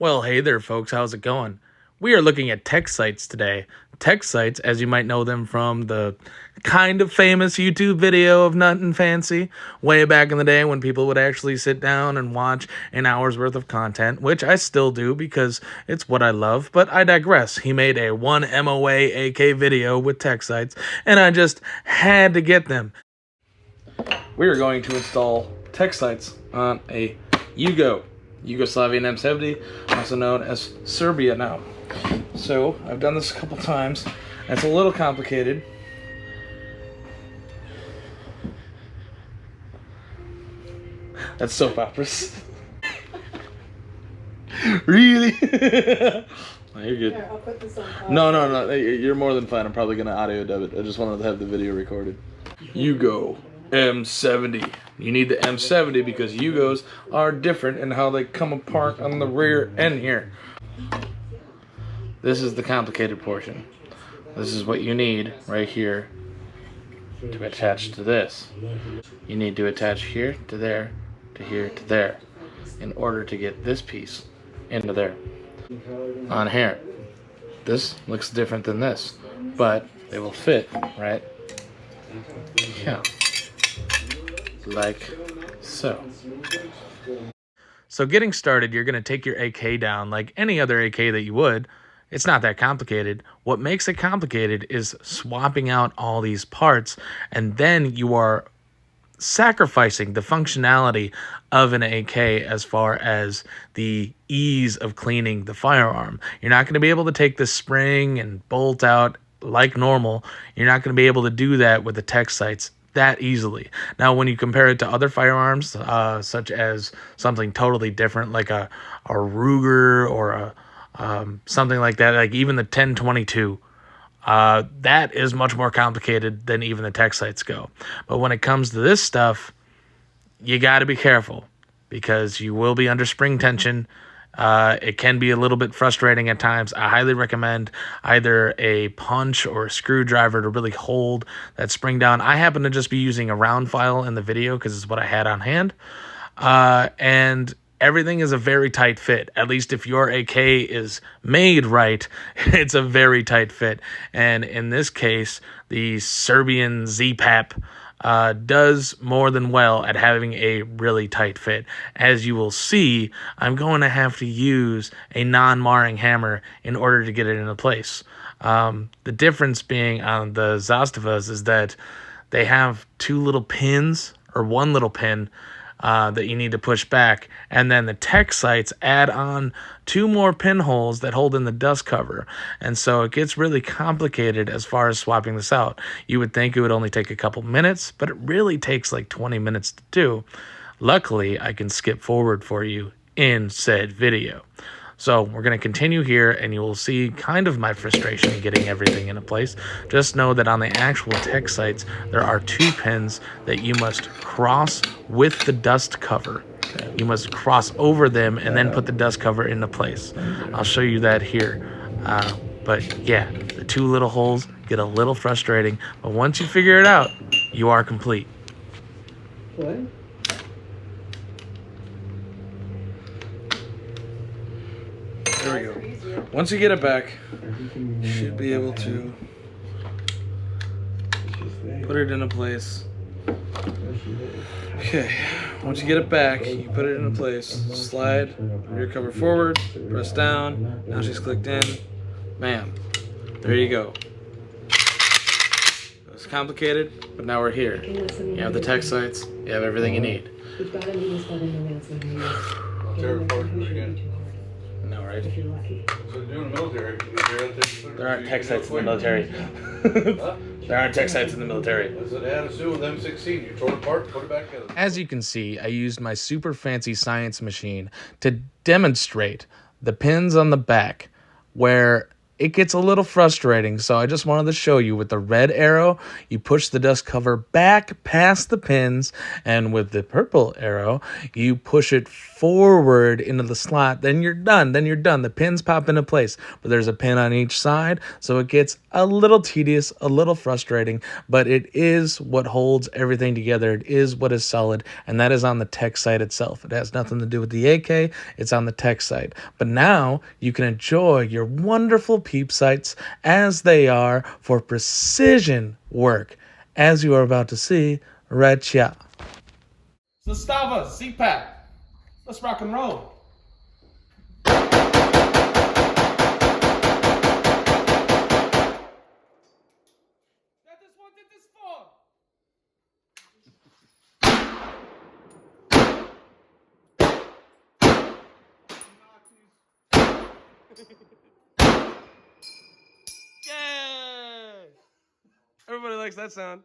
Well, hey there, folks. How's it going? We are looking at tech sites today. Tech sites, as you might know them from the kind of famous YouTube video of Nothing Fancy, way back in the day when people would actually sit down and watch an hour's worth of content, which I still do because it's what I love, but I digress. He made a 1 MOA AK video with tech sites, and I just had to get them. We are going to install tech sites on a Yugo. Yugoslavian M70, also known as Serbia now. So, I've done this a couple times. It's a little complicated. That's soap operas. Really? Oh, you're good. Here, I'll put this on pause. No. You're more than fine. I'm probably going to audio dub it. I just wanted to have the video recorded. Yugo M70. You need the M70 because Yugos are different in how they come apart on the rear end here. This is the complicated portion. This is what you need right here to attach to this. You need to attach here to there, to here to there, in order to get this piece into there. On here. This looks different than this, but they will fit, right? Yeah. Like so. So getting started, you're going to take your AK down like any other AK that you would. It's not that complicated. What makes it complicated is swapping out all these parts, and then you are sacrificing the functionality of an AK as far as the ease of cleaning the firearm. You're not going to be able to take the spring and bolt out like normal. You're not going to be able to do that with the tech sites that easily. Now, when you compare it to other firearms, such as something totally different, like a Ruger or a something like that, like even the 1022, that is much more complicated than even the tech sites go. But when it comes to this stuff, you got to be careful because you will be under spring tension. It can be a little bit frustrating at times. I highly recommend either a punch or a screwdriver to really hold that spring down. I happen to just be using a round file in the video because it's what I had on hand. And everything is a very tight fit. At least if your AK is made right, it's a very tight fit. And in this case, the Serbian ZPAP does more than well at having a really tight fit. As you will see, I'm going to have to use a non-marring hammer in order to get it into place. The difference being on the Zastavas is that they have two little pins, or one little pin, that you need to push back, and then the tech sites add on two more pinholes that hold in the dust cover, and so it gets really complicated as far as swapping this out. You would think it would only take a couple minutes, but it really takes like 20 minutes to do. Luckily, I can skip forward for you in said video. So we're going to continue here, and you will see kind of my frustration in getting everything into place. Just know that on the actual tech sites, there are two pins that you must cross with the dust cover. You must cross over them and then put the dust cover into place. I'll show you that here. But yeah, the two little holes get a little frustrating, but once you figure it out, you are complete. What? There we go. Once you get it back, you should be able to put it into place. Okay, once you get it back, you put it into place. Slide rear cover forward, press down. Now she's clicked in. Bam. There you go. It's complicated, but now we're here. You have the tech sites, you have everything you need. No, right? There aren't tech sites in the military. There aren't tech sites in the military. As you can see, I used my super fancy science machine to demonstrate the pins on the back where it gets a little frustrating. So I just wanted to show you with the red arrow, you push the dust cover back past the pins, and with the purple arrow, you push it forward into the slot. Then you're done. The pins pop into place, but there's a pin on each side, so it gets a little tedious, a little frustrating, but it is what holds everything together. It is what is solid, and that is on the tech site itself. It has nothing to do with the AK. It's on the tech site. But now you can enjoy your wonderful peep sights as they are for precision work, as you are about to see right here. Zastava, CPAC. Let's rock and roll. That is what it is for. Yeah! Everybody likes that sound.